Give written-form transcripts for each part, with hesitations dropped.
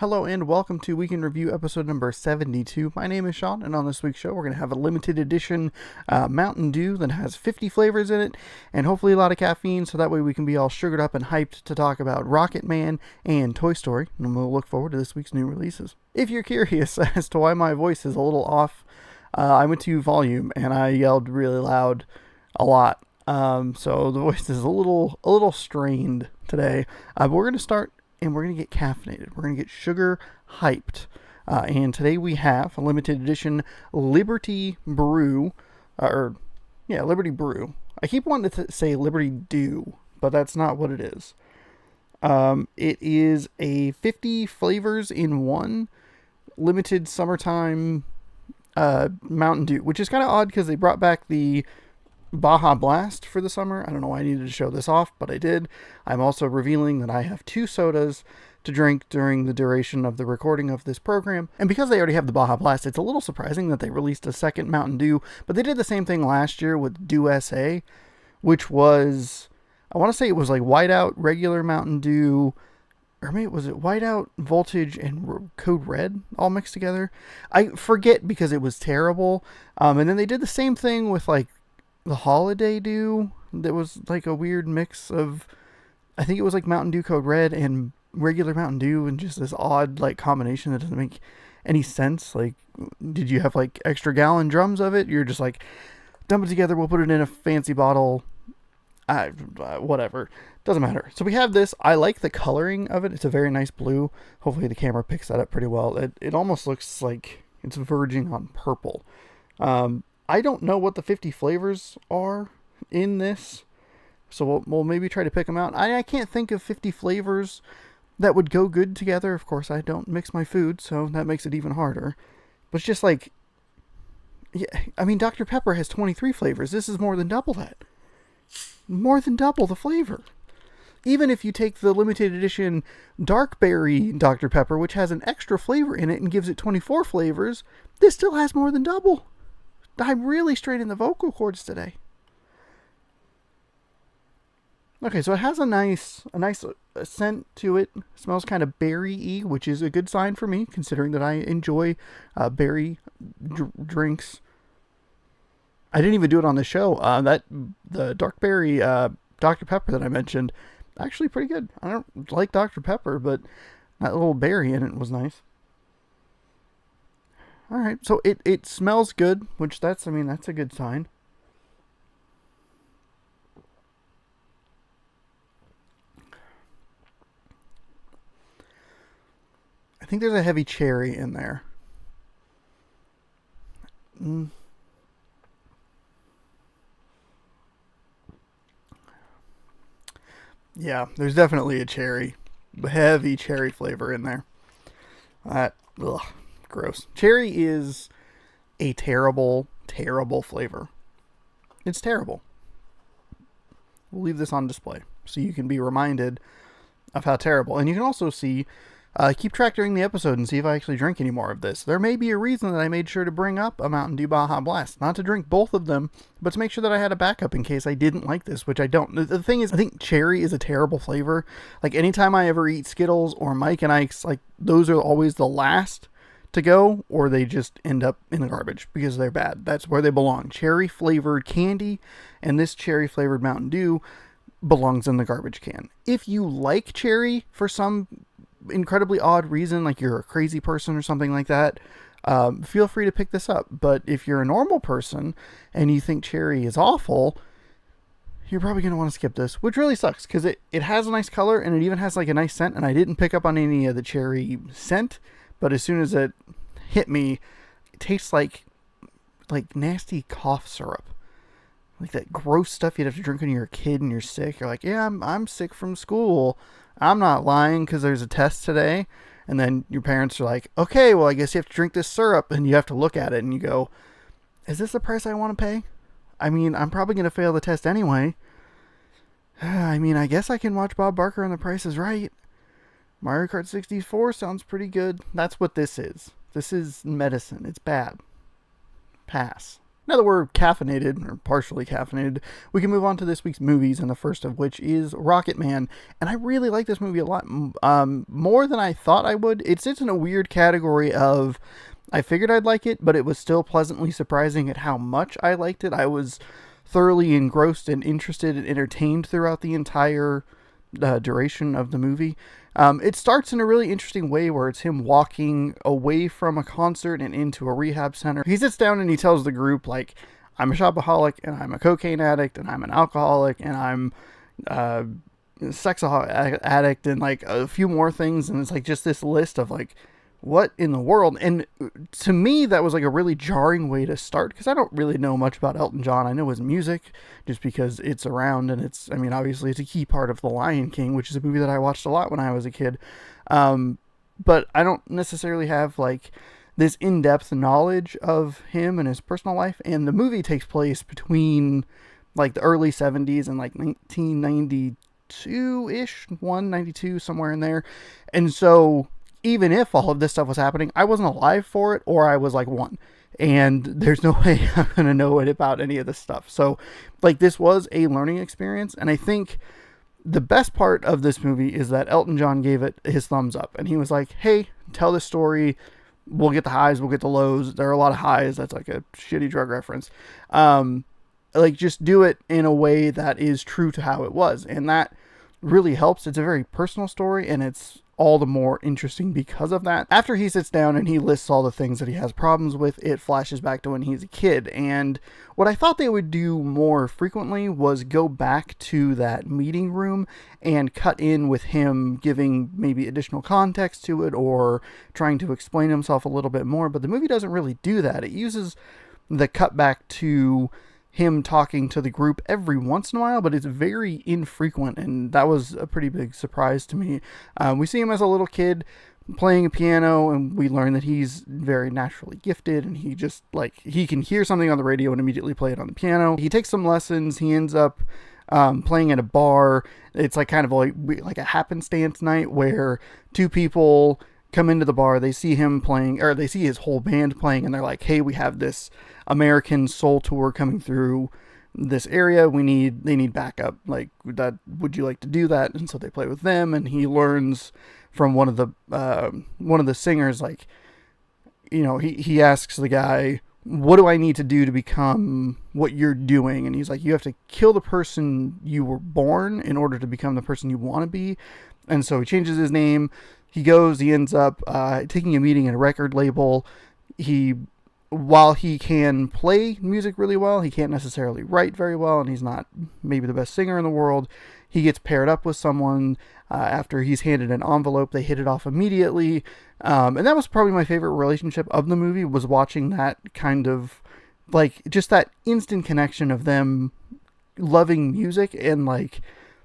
Hello and welcome to Week in Review episode number 72. My name is Sean, and on this week's show we're going to have a limited edition Mountain Dew that has 50 flavors in it and hopefully a lot of caffeine, so that way we can be all sugared up and hyped to talk about Rocketman and Toy Story, and we'll look forward to this week's new releases. If you're curious as to why my voice is a little off, I went to volume and I yelled really loud a lot. So the voice is a little strained today, but we're going to start and we're going to get caffeinated. We're going to get sugar hyped. And today we have a limited edition Liberty Brew, Liberty Brew. I keep wanting to say Liberty Dew, but that's not what it is. It is a 50 flavors in one limited summertime Mountain Dew, which is kind of odd because they brought back the Baja Blast for the summer. I don't know why I needed to show this off, but I did. I'm also revealing that I have 2 sodas to drink during the duration of the recording of this program. And because they already have the Baja Blast, it's a little surprising that they released a second Mountain Dew, but they did the same thing last year with Dew SA, which was, I want to say it was like Whiteout, regular Mountain Dew, or maybe was it Whiteout, Voltage, and Code Red all mixed together? I forget because it was terrible. And then they did the same thing with like the Holiday Dew. That was like a weird mix of, I think it was like Mountain Dew Code Red and regular Mountain Dew, and just this odd like combination that doesn't make any sense. Like, did you have like extra gallon drums of it? You're just like, dump it together, we'll put it in a fancy bottle. Whatever, doesn't matter. So we have this. I like the coloring of it. It's a very nice blue. Hopefully the camera picks that up pretty well. It almost looks like it's verging on purple. I don't know what the 50 flavors are in this, so we'll maybe try to pick them out. I can't think of 50 flavors that would go good together. Of course, I don't mix my food, so that makes it even harder. But it's just like, yeah, I mean, Dr. Pepper has 23 flavors. This is more than double that. More than double the flavor. Even if you take the limited edition Dark Berry Dr. Pepper, which has an extra flavor in it and gives it 24 flavors, this still has more than double. I'm really straining the vocal cords today. Okay, so it has a nice scent to it. It smells kind of berry-y, which is a good sign for me, considering that I enjoy berry drinks. I didn't even do it on the show. The Dark Berry Dr. Pepper that I mentioned, actually pretty good. I don't like Dr. Pepper, but that little berry in it was nice. All right, so it smells good, which that's a good sign. I think there's a heavy cherry in there. Yeah, there's definitely a heavy cherry flavor in there. Gross. Cherry is a terrible, terrible flavor. It's terrible. We'll leave this on display so you can be reminded of how terrible. And you can also see, keep track during the episode and see if I actually drink any more of this. There may be a reason that I made sure to bring up a Mountain Dew Baja Blast. Not to drink both of them, but to make sure that I had a backup in case I didn't like this, which I don't. The thing is, I think cherry is a terrible flavor. Like, anytime I ever eat Skittles or Mike and Ike's, like, those are always the last to go, or they just end up in the garbage because they're bad. That's where they belong. Cherry flavored candy and this cherry flavored Mountain Dew belongs in the garbage can. If you like cherry for some incredibly odd reason, like you're a crazy person or something like that, feel free to pick this up. But if you're a normal person and you think cherry is awful, you're probably going to want to skip this, which really sucks because it has a nice color and it even has like a nice scent, and I didn't pick up on any of the cherry scent. But as soon as it hit me, it tastes like nasty cough syrup. Like that gross stuff you'd have to drink when you're a kid and you're sick. You're like, yeah, I'm sick from school. I'm not lying because there's a test today. And then your parents are like, okay, well, I guess you have to drink this syrup. And you have to look at it and you go, is this the price I want to pay? I mean, I'm probably going to fail the test anyway. I mean, I guess I can watch Bob Barker on The Price is Right. Mario Kart 64 sounds pretty good. That's what this is. This is medicine. It's bad. Pass. Now that we're caffeinated, or partially caffeinated, we can move on to this week's movies, and the first of which is Rocketman. And I really like this movie a lot, more than I thought I would. It sits in a weird category of, I figured I'd like it, but it was still pleasantly surprising at how much I liked it. I was thoroughly engrossed and interested and entertained throughout the entire duration of the movie. It starts in a really interesting way where it's him walking away from a concert and into a rehab center. He sits down and he tells the group, like, I'm a shopaholic and I'm a cocaine addict and I'm an alcoholic and I'm a sex addict and like a few more things. And it's like just this list of like, what in the world? And to me, that was like a really jarring way to start, because I don't really know much about Elton John. I know his music just because it's around, and it's, I mean, obviously it's a key part of The Lion King, which is a movie that I watched a lot when I was a kid. But I don't necessarily have like this in-depth knowledge of him and his personal life. And the movie takes place between like the early 70s and like 1992-ish, 192, somewhere in there. And so even if all of this stuff was happening, I wasn't alive for it, or I was like one. And there's no way I'm going to know it about any of this stuff. So, like, this was a learning experience. And I think the best part of this movie is that Elton John gave it his thumbs up. And he was like, hey, tell this story. We'll get the highs, we'll get the lows. There are a lot of highs. That's like a shitty drug reference. Like, just do it in a way that is true to how it was. And that really helps. It's a very personal story, and it's all the more interesting because of that. After he sits down and he lists all the things that he has problems with, it flashes back to when he's a kid. And what I thought they would do more frequently was go back to that meeting room and cut in with him giving maybe additional context to it or trying to explain himself a little bit more. But the movie doesn't really do that. It uses the cutback to him talking to the group every once in a while, but it's very infrequent, and that was a pretty big surprise to me. We see him as a little kid playing a piano, and we learn that he's very naturally gifted, and he just, like, he can hear something on the radio and immediately play it on the piano. He takes some lessons. He ends up playing at a bar. It's like kind of like a happenstance night where two people come into the bar, they see him playing, or they see his whole band playing, and they're like, hey, we have this American soul tour coming through this area. They need backup. Like, that, would you like to do that? And so they play with them, and he learns from one of the singers, like, you know, he asks the guy, what do I need to do to become what you're doing? And he's like, you have to kill the person you were born in order to become the person you want to be. And so he changes his name. He ends up taking a meeting at a record label. While he can play music really well, he can't necessarily write very well, and he's not maybe the best singer in the world. He gets paired up with someone after he's handed an envelope. They hit it off immediately. And that was probably my favorite relationship of the movie, was watching that kind of, like, just that instant connection of them loving music. And, like,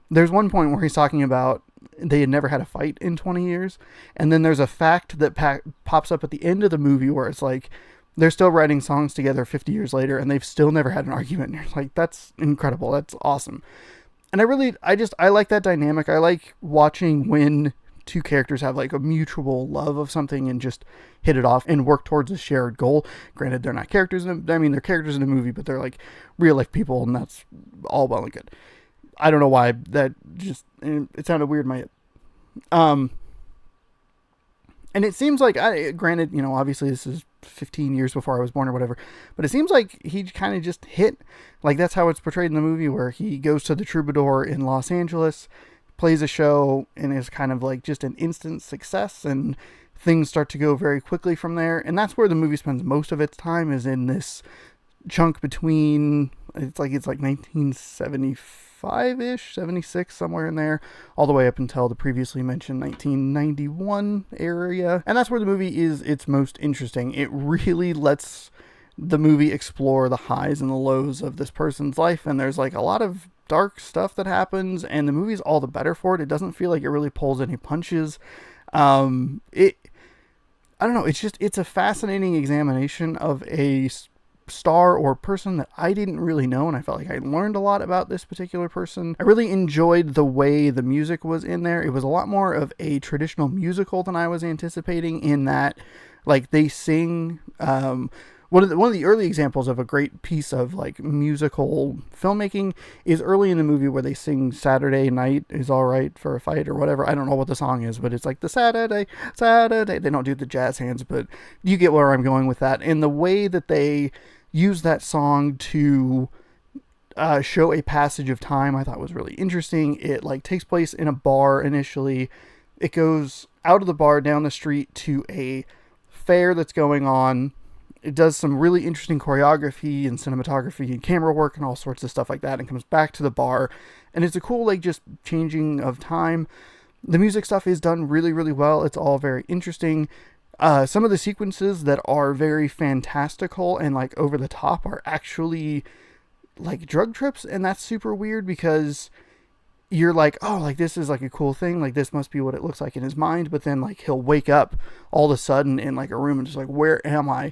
there's one point where he's talking about they had never had a fight in 20 years. And then there's a fact that pops up at the end of the movie where it's like, they're still writing songs together 50 years later, and they've still never had an argument. And you're like, that's incredible. That's awesome. And I like that dynamic. I like watching when two characters have like a mutual love of something and just hit it off and work towards a shared goal. Granted, they're not characters they're characters in a movie, but they're like real life people, and that's all well and good. I don't know why that it sounded weird in my head. And it seems like, granted, you know, obviously this is 15 years before I was born or whatever, but it seems like he kind of just hit, like, that's how it's portrayed in the movie, where he goes to the Troubadour in Los Angeles, plays a show, and is kind of like just an instant success, and things start to go very quickly from there. And that's where the movie spends most of its time, is in this chunk between, it's like 1975-ish, 76, somewhere in there, all the way up until the previously mentioned 1991 area. And that's where the movie is its most interesting. It really lets the movie explore the highs and the lows of this person's life, and there's like a lot of dark stuff that happens, and the movie's all the better for it. It doesn't feel like it really pulls any punches. I don't know, it's a fascinating examination of a star or person that I didn't really know, and I felt like I learned a lot about this particular person. I really enjoyed the way the music was in there. It was a lot more of a traditional musical than I was anticipating, in that, like, they sing, one of the early examples of a great piece of like musical filmmaking is early in the movie where they sing "Saturday Night is All Right for a Fight" or whatever. I don't know what the song is, but it's like the Saturday. They don't do the jazz hands, but you get where I'm going with that. And the way that they use that song to show a passage of time, I thought was really interesting. It like takes place in a bar initially. It goes out of the bar down the street to a fair that's going on. It does some really interesting choreography and cinematography and camera work and all sorts of stuff like that, and comes back to the bar. And it's a cool, like, just changing of time. The music stuff is done really, really well. It's all very interesting. Some of the sequences that are very fantastical and, like, over the top are actually, like, drug trips. And that's super weird because you're like, oh, like, this is, like, a cool thing. Like, this must be what it looks like in his mind. But then, like, he'll wake up all of a sudden in, like, a room and just like, where am I?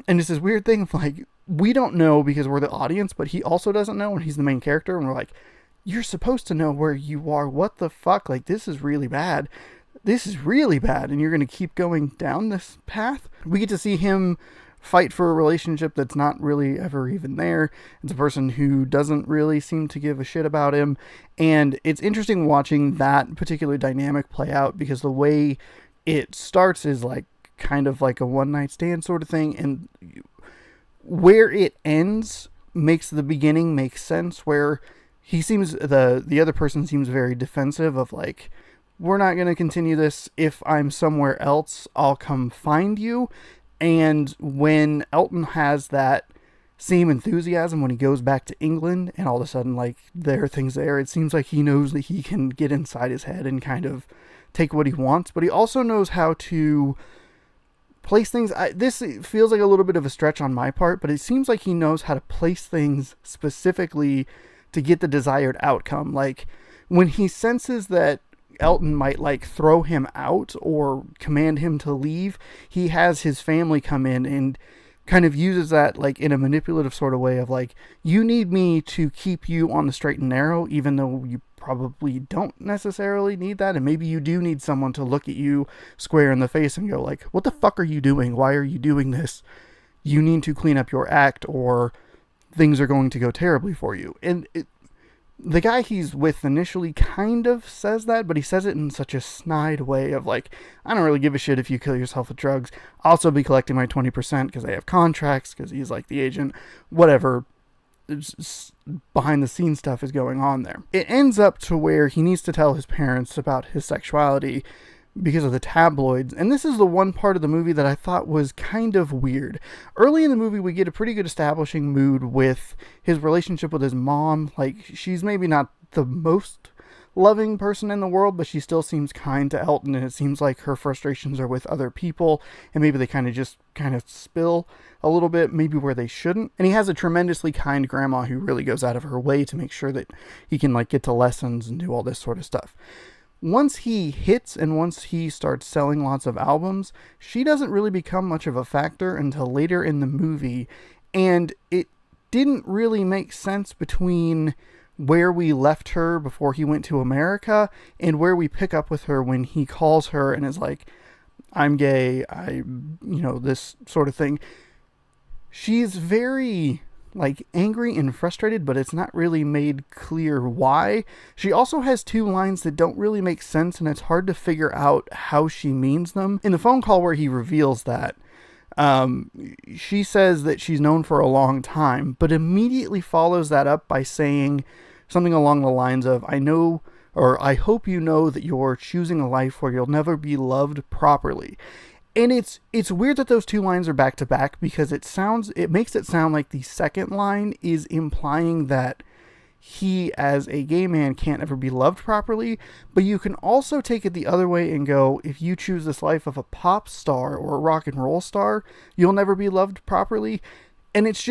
And it's this weird thing of like, we don't know because we're the audience, but he also doesn't know, and he's the main character, and we're like, you're supposed to know where you are. What the fuck? Like, this is really bad. This is really bad, and you're going to keep going down this path. We get to see him fight for a relationship that's not really ever even there. It's a person who doesn't really seem to give a shit about him, and it's interesting watching that particular dynamic play out because the way it starts is like kind of like a one night stand sort of thing, and where it ends makes the beginning make sense, where he seems, the other person seems very defensive of like, we're not going to continue this. If I'm somewhere else, I'll come find you. And when Elton has that same enthusiasm when he goes back to England and all of a sudden like there are things there, it seems like he knows that he can get inside his head and kind of take what he wants, but he also knows how to place things. This feels like a little bit of a stretch on my part, but it seems like he knows how to place things specifically to get the desired outcome. Like when he senses that Elton might like throw him out or command him to leave, he has his family come in and kind of uses that like in a manipulative sort of way of like, you need me to keep you on the straight and narrow, even though you probably don't necessarily need that, and maybe you do need someone to look at you square in the face and go like, what the fuck are you doing? Why are you doing this? You need to clean up your act or things are going to go terribly for you. And the guy he's with initially kind of says that, but he says it in such a snide way of like, I don't really give a shit if you kill yourself with drugs. I'll also be collecting my 20% because they have contracts, because he's like the agent, whatever. Behind the scenes stuff is going on there. It ends up to where he needs to tell his parents about his sexuality because of the tabloids. And this is the one part of the movie that I thought was kind of weird. Early in the movie, we get a pretty good establishing mood with his relationship with his mom. Like, she's maybe not the most loving person in the world, but she still seems kind to Elton, and it seems like her frustrations are with other people, and maybe they kind of spill a little bit, maybe where they shouldn't. And he has a tremendously kind grandma who really goes out of her way to make sure that he can like get to lessons and do all this sort of stuff. Once he hits and once he starts selling lots of albums, she doesn't really become much of a factor until later in the movie, and it didn't really make sense between where we left her before he went to America and where we pick up with her when he calls her and is like, I'm gay, this sort of thing. She's very like angry and frustrated, but it's not really made clear why. She also has two lines that don't really make sense, and it's hard to figure out how she means them. In the phone call where he reveals that, she says that she's known for a long time, but immediately follows that up by saying something along the lines of, I hope you know that you're choosing a life where you'll never be loved properly. And it's weird that those two lines are back to back because it makes it sound like the second line is implying that he as a gay man can't ever be loved properly, but you can also take it the other way and go, if you choose this life of a pop star or a rock and roll star, you'll never be loved properly. And it's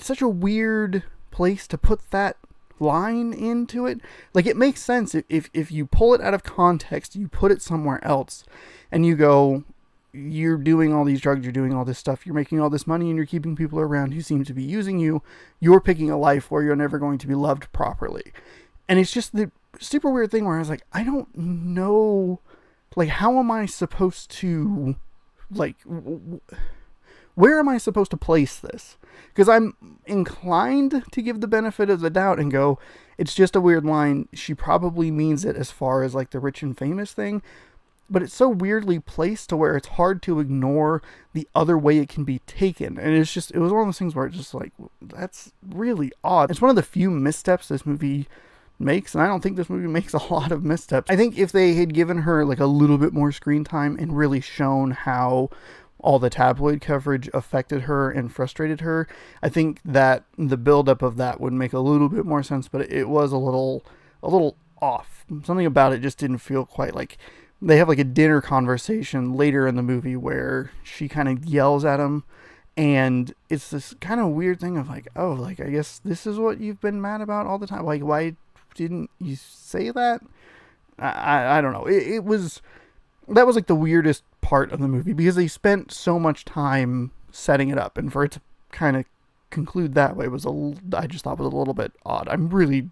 such a weird place to put that line into it. Like, it makes sense if you pull it out of context, you put it somewhere else and you go, you're doing all these drugs, you're doing all this stuff, you're making all this money, and you're keeping people around who seem to be using you. You're picking a life where you're never going to be loved properly. And it's just the super weird thing where I was like, I don't know, like, how am I supposed to, like, where am I supposed to place this? Because I'm inclined to give the benefit of the doubt and go, it's just a weird line. She probably means it as far as like the rich and famous thing, but it's so weirdly placed to where it's hard to ignore the other way it can be taken. And it was one of those things where it's just like, that's really odd. It's one of the few missteps this movie makes, and I don't think this movie makes a lot of missteps. I think if they had given her like a little bit more screen time and really shown how all the tabloid coverage affected her and frustrated her, I think that the buildup of that would make a little bit more sense, but it was a little off. Something about it just didn't feel quite like. They have like a dinner conversation later in the movie where she kind of yells at him, and it's this kind of weird thing of like, oh, like, I guess this is what you've been mad about all the time. Like, why didn't you say that? I don't know. That was like the weirdest part of the movie, because they spent so much time setting it up, and for it to kind of conclude that way I just thought was a little bit odd. I'm really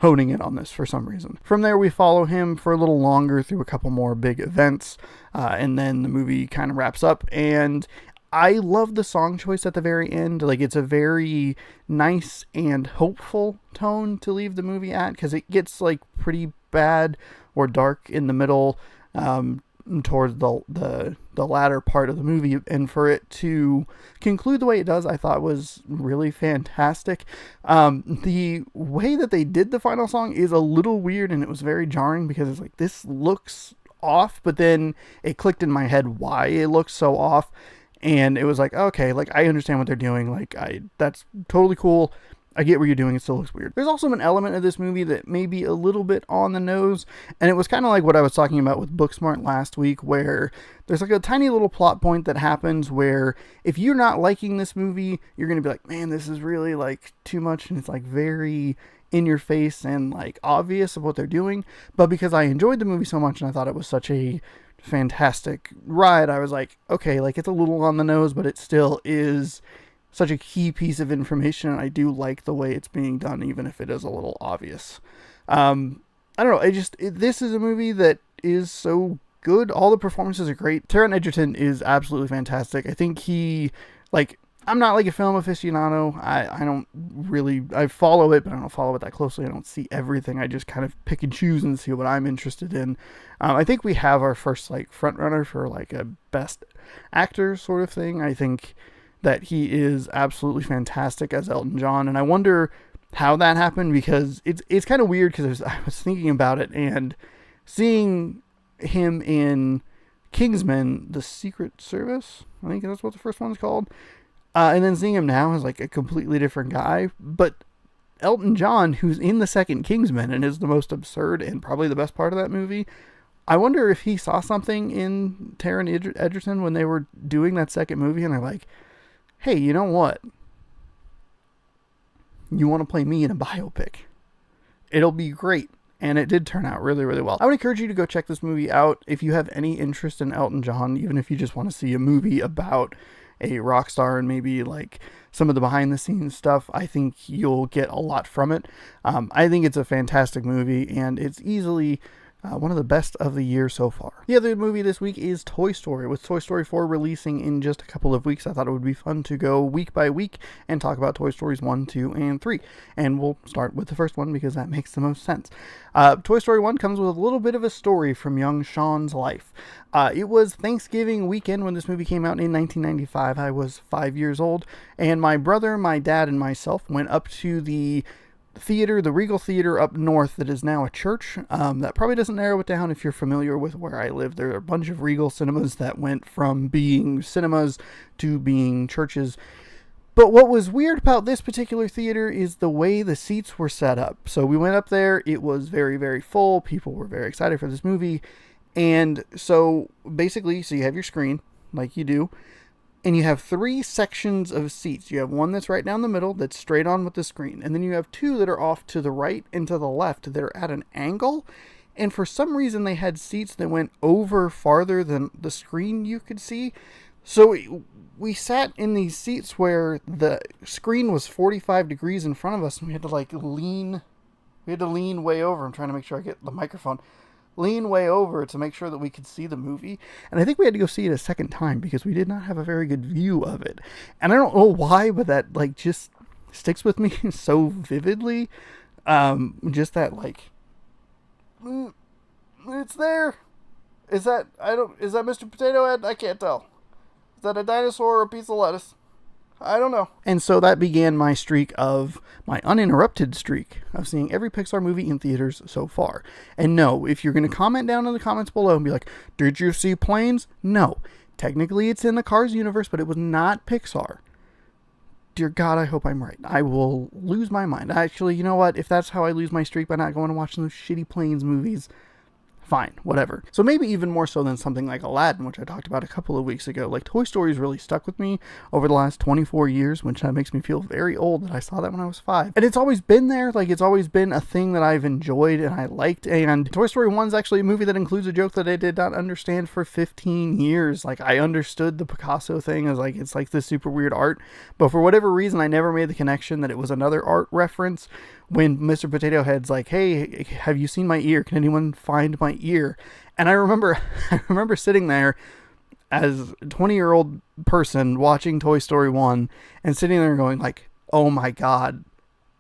honing in on this for some reason. From there, we follow him for a little longer through a couple more big events, and then the movie kind of wraps up, and I love the song choice at the very end. Like, it's a very nice and hopeful tone to leave the movie at, because it gets like pretty bad or dark in the middle, towards the latter part of the movie, and for it to conclude the way it does, I thought was really fantastic. The way that they did the final song is a little weird, and it was very jarring, because it's like, this looks off, but then it clicked in my head why it looked so off, and it was like, okay, like, I understand what they're doing, like, that's totally cool. I get what you're doing, it still looks weird. There's also an element of this movie that may be a little bit on the nose, and it was kind of like what I was talking about with Booksmart last week, where there's like a tiny little plot point that happens where if you're not liking this movie, you're going to be like, man, this is really like too much, and it's like very in your face and like obvious of what they're doing. But because I enjoyed the movie so much and I thought it was such a fantastic ride, I was like, okay, like, it's a little on the nose, but it still is such a key piece of information, and I do like the way it's being done, even if it is a little obvious. I don't know, this is a movie that is so good. All the performances are great. Taron Egerton is absolutely fantastic. I think I'm not like a film aficionado. I follow it, but I don't follow it that closely. I don't see everything. I just kind of pick and choose and see what I'm interested in. I think we have our first like front runner for like a best actor sort of thing. I think that he is absolutely fantastic as Elton John, and I wonder how that happened, because it's kind of weird, because I was thinking about it, and seeing him in Kingsman: The Secret Service, I think that's what the first one's called, and then seeing him now as like a completely different guy, but Elton John, who's in the second Kingsman and is the most absurd and probably the best part of that movie, I wonder if he saw something in Taron Egerton when they were doing that second movie, and they're like, hey, you know what? You want to play me in a biopic? It'll be great. And it did turn out really, really well. I would encourage you to go check this movie out if you have any interest in Elton John, even if you just want to see a movie about a rock star and maybe like some of the behind the scenes stuff. I think you'll get a lot from it. I think it's a fantastic movie, and it's easily one of the best of the year so far. The other movie this week is Toy Story. With Toy Story 4 releasing in just a couple of weeks, I thought it would be fun to go week by week and talk about Toy Stories 1, 2, and 3. And we'll start with the first one because that makes the most sense. Toy Story 1 comes with a little bit of a story from young Sean's life. It was Thanksgiving weekend when this movie came out in 1995. I was 5 years old, and my brother, my dad, and myself went up to the theater, the Regal Theater up north, that is now a church. That probably doesn't narrow it down if you're familiar with where I live. There are a bunch of Regal cinemas that went from being cinemas to being churches. But what was weird about this particular theater is the way the seats were set up. So we went up there, it was very, very full. People were very excited for this movie. And so basically, so you have your screen, like you do, and you have 3 sections of seats. You have one that's right down the middle, that's straight on with the screen. And then you have 2 that are off to the right and to the left that are at an angle. And for some reason, they had seats that went over farther than the screen you could see. So we sat in these seats where the screen was 45 degrees in front of us, and we had to like lean way over. I'm trying to make sure I get the microphone. lean way over to make sure that we could see the movie. And I think we had to go see it a second time because we did not have a very good view of it. And I don't know why, but that like just sticks with me so vividly. Just that like, it's there. Is that Mr. Potato Head? I can't tell. Is that a dinosaur or a piece of lettuce? I don't know. And so that began my uninterrupted streak of seeing every Pixar movie in theaters so far. And no, if you're going to comment down in the comments below and be like, did you see Planes? No. Technically it's in the Cars universe, but it was not Pixar. Dear God, I hope I'm right. I will lose my mind. Actually, you know what? If that's how I lose my streak by not going to watch those shitty Planes movies, fine, whatever. So maybe even more so than something like Aladdin, which I talked about a couple of weeks ago. Like, Toy Story's really stuck with me over the last 24 years, which makes me feel very old that I saw that when I was 5. And it's always been there. Like, it's always been a thing that I've enjoyed and I liked. And Toy Story 1 is actually a movie that includes a joke that I did not understand for 15 years. Like, I understood the Picasso thing as like, it's like this super weird art. But for whatever reason, I never made the connection that it was another art reference. When Mr. Potato Head's like, hey, have you seen my ear? Can anyone find my ear? And I remember sitting there as a 20-year-old person watching Toy Story 1 and sitting there going like, oh my God,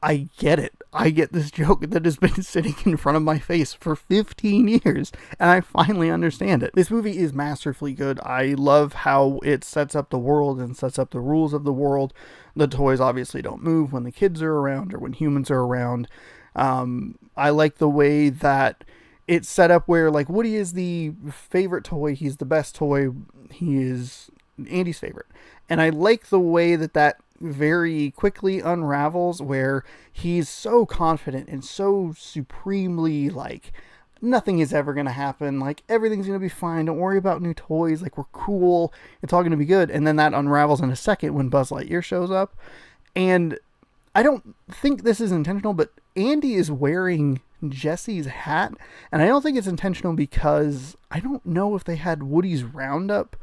I get it. I get this joke that has been sitting in front of my face for 15 years, and I finally understand it. This movie is masterfully good. I love how it sets up the world and sets up the rules of the world. The toys obviously don't move when the kids are around or when humans are around. I like the way that it's set up where, like, Woody is the favorite toy. He's the best toy. He is Andy's favorite. And I like the way that very quickly unravels, where he's so confident and so supremely like nothing is ever going to happen, like everything's going to be fine, don't worry about new toys, like we're cool, it's all going to be good. And then that unravels in a second when Buzz Lightyear shows up. And I don't think this is intentional, but Andy is wearing Jesse's hat, and I don't think it's intentional because I don't know if they had Woody's Roundup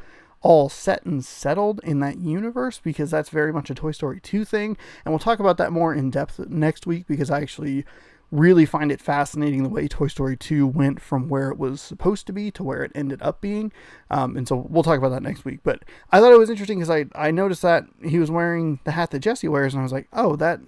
all set and settled in that universe, because that's very much a Toy Story 2 thing. And we'll talk about that more in depth next week, because I actually really find it fascinating the way Toy Story 2 went from where it was supposed to be to where it ended up being. And so we'll talk about that next week. But I thought it was interesting because I noticed that he was wearing the hat that Jesse wears, and I was like, oh, that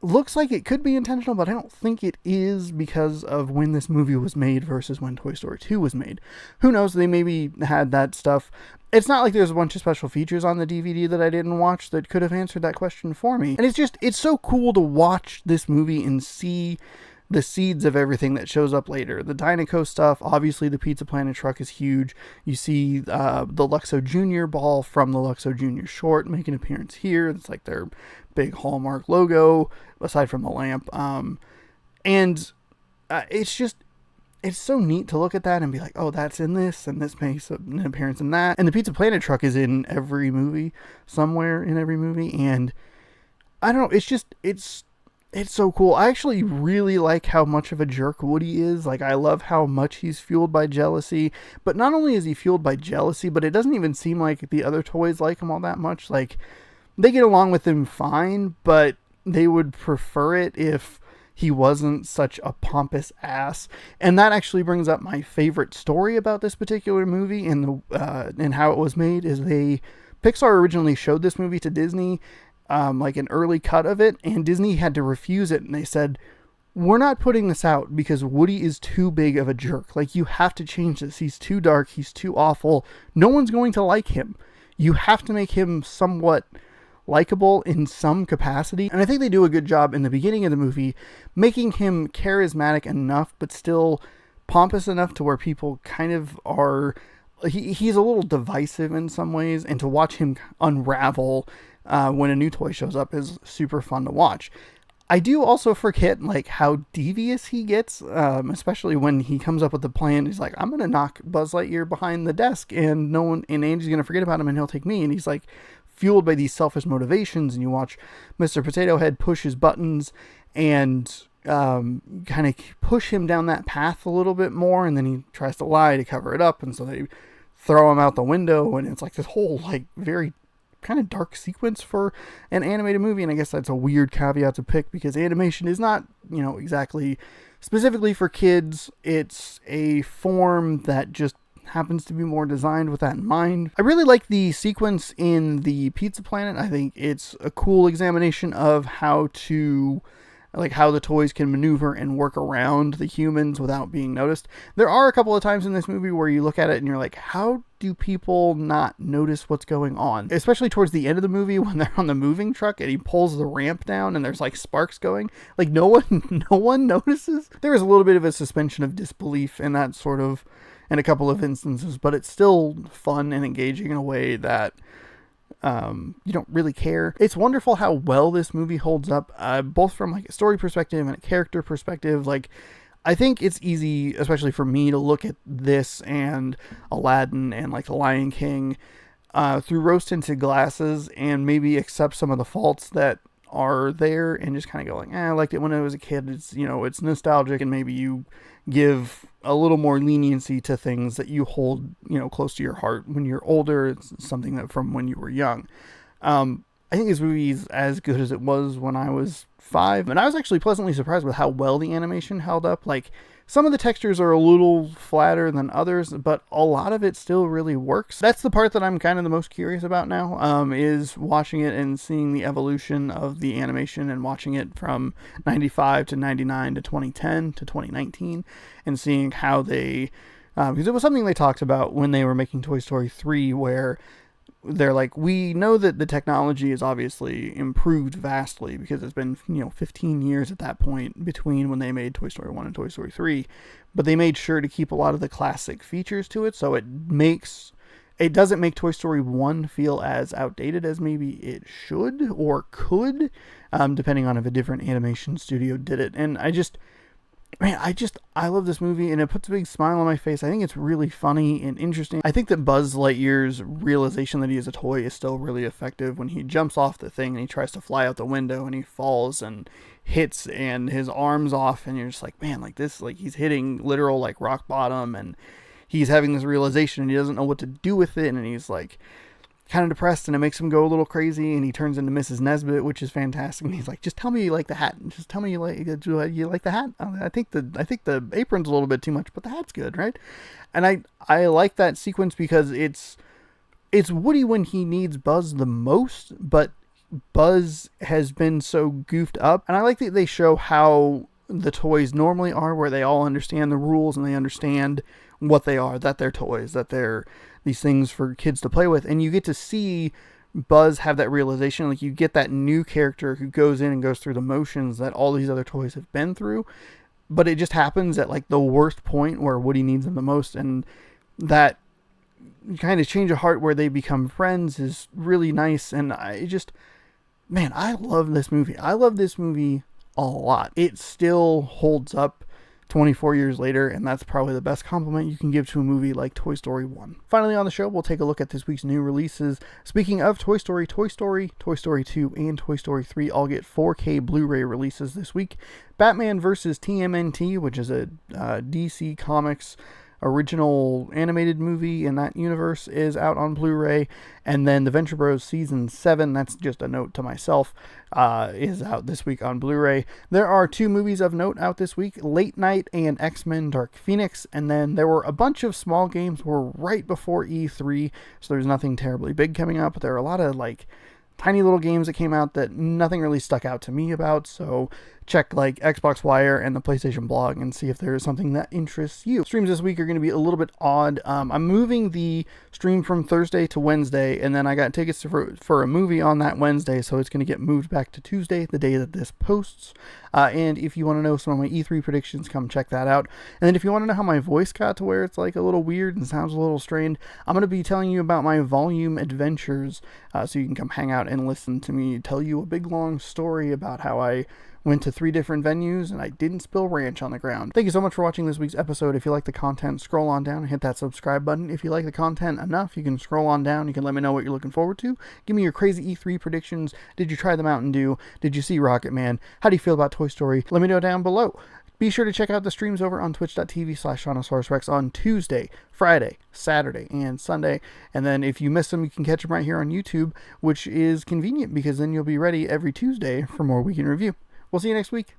looks like it could be intentional, but I don't think it is because of when this movie was made versus when Toy Story 2 was made. Who knows? They maybe had that stuff. It's not like there's a bunch of special features on the DVD that I didn't watch that could have answered that question for me. And it's so cool to watch this movie and see the seeds of everything that shows up later. The Dynaco stuff, obviously the Pizza Planet truck is huge. You see the Luxo Jr. ball from the Luxo Jr. short make an appearance here. It's like their big Hallmark logo, aside from the lamp. It's so neat to look at that and be like, oh, that's in this, and this makes an appearance in that. And the Pizza Planet truck is in every movie, somewhere in every movie. And I don't know, it's so cool. I actually really like how much of a jerk Woody is. Like, I love how much he's fueled by jealousy. But not only is he fueled by jealousy, but it doesn't even seem like the other toys like him all that much. Like, they get along with him fine, but they would prefer it if he wasn't such a pompous ass. And that actually brings up my favorite story about this particular movie and how it was made. Is Pixar originally showed this movie to Disney, like an early cut of it, and Disney had to refuse it, and they said, we're not putting this out because Woody is too big of a jerk. Like, you have to change this. He's too dark. He's too awful. No one's going to like him. You have to make him somewhat likable in some capacity. And I think they do a good job in the beginning of the movie making him charismatic enough but still pompous enough to where people kind of are, he's a little divisive in some ways, and to watch him unravel when a new toy shows up is super fun to watch. I do also forget like how devious he gets, especially when he comes up with the plan. He's like, I'm gonna knock Buzz Lightyear behind the desk, and Andy's gonna forget about him, and he'll take me. And he's like fueled by these selfish motivations. And you watch Mr. Potato Head push his buttons and kind of push him down that path a little bit more, and then he tries to lie to cover it up, and so they throw him out the window, and it's like this whole like very kind of dark sequence for an animated movie, and I guess that's a weird caveat to pick because animation is not, exactly specifically for kids. It's a form that just happens to be more designed with that in mind. I really like the sequence in the Pizza Planet. I think it's a cool examination of how the toys can maneuver and work around the humans without being noticed. There are a couple of times in this movie where you look at it and you're like, how do people not notice what's going on? Especially towards the end of the movie when they're on the moving truck and he pulls the ramp down and there's like sparks going. Like no one notices. There is a little bit of a suspension of disbelief in that sort of, in a couple of instances, but it's still fun and engaging in a way that you don't really care. It's wonderful how well this movie holds up, both from like a story perspective and a character perspective. Like, I think it's easy, especially for me, to look at this and Aladdin and like The Lion King through rose-tinted glasses and maybe accept some of the faults that are there and just kind of go like, I liked it when I was a kid. It's, it's nostalgic, and maybe you give a little more leniency to things that you hold, close to your heart when you're older. It's something that from when you were young. I think this movie is as good as it was when I was 5, and I was actually pleasantly surprised with how well the animation held up. Like, some of the textures are a little flatter than others, but a lot of it still really works. That's the part that I'm kind of the most curious about now, is watching it and seeing the evolution of the animation and watching it from 95 to 99 to 2010 to 2019 and seeing how they, because it was something they talked about when they were making Toy Story 3, where they're like, we know that the technology is obviously improved vastly because it's been, 15 years at that point between when they made Toy Story 1 and Toy Story 3, but they made sure to keep a lot of the classic features to it, so it doesn't make Toy Story 1 feel as outdated as maybe it should or could, depending on if a different animation studio did it. And I love this movie, and it puts a big smile on my face. I think it's really funny and interesting. I think that Buzz Lightyear's realization that he is a toy is still really effective when he jumps off the thing and he tries to fly out the window and he falls and hits and his arm's off, and you're just like, man, like this, like he's hitting literal like rock bottom, and he's having this realization and he doesn't know what to do with it, and he's like kind of depressed, and it makes him go a little crazy, and he turns into Mrs. Nesbit, which is fantastic. And he's like, just tell me you like the hat. Just tell me you like the hat. I think the apron's a little bit too much, but the hat's good, right? And I like that sequence because it's Woody when he needs Buzz the most, but Buzz has been so goofed up. And I like that they show how the toys normally are, where they all understand the rules and they understand what they are, that they're toys, that they're these things for kids to play with. And you get to see Buzz have that realization. Like, you get that new character who goes in and goes through the motions that all these other toys have been through, but it just happens at like the worst point where Woody needs them the most. And that kind of change of heart where they become friends is really nice. And I love this movie. I love this movie a lot. It still holds up 24 years later, and that's probably the best compliment you can give to a movie like Toy Story 1. Finally on the show, we'll take a look at this week's new releases. Speaking of Toy Story, Toy Story 2, and Toy Story 3 all get 4K Blu-ray releases this week. Batman vs. TMNT, which is a DC Comics original animated movie in that universe, is out on Blu-ray, and then The Venture Bros Season 7, that's just a note to myself, is out this week on Blu-ray. There are 2 movies of note out this week, Late Night and X-Men Dark Phoenix, and then there were a bunch of small games were right before E3, so there's nothing terribly big coming up, but there are a lot of like tiny little games that came out that nothing really stuck out to me about, so check like Xbox Wire and the PlayStation blog and see if there is something that interests you. Streams this week are going to be a little bit odd. I'm moving the stream from Thursday to Wednesday, and then I got tickets for a movie on that Wednesday, so it's going to get moved back to Tuesday, the day that this posts. And if you want to know some of my E3 predictions, come check that out. And then if you want to know how my voice got to where it's like a little weird and sounds a little strained, I'm going to be telling you about my volume adventures, so you can come hang out and listen to me tell you a big long story about how I went to 3 different venues and I didn't spill ranch on the ground. Thank you so much for watching this week's episode. If you like the content, scroll on down and hit that subscribe button. If you like the content enough, you can scroll on down. You can let me know what you're looking forward to. Give me your crazy E3 predictions. Did you try the Mountain Dew? Did you see Rocketman? How do you feel about Toy Story? Let me know down below. Be sure to check out the streams over on twitch.tv/ShaunosaurusRex on Tuesday, Friday, Saturday, and Sunday. And then if you miss them, you can catch them right here on YouTube, which is convenient because then you'll be ready every Tuesday for more Week in Review. We'll see you next week.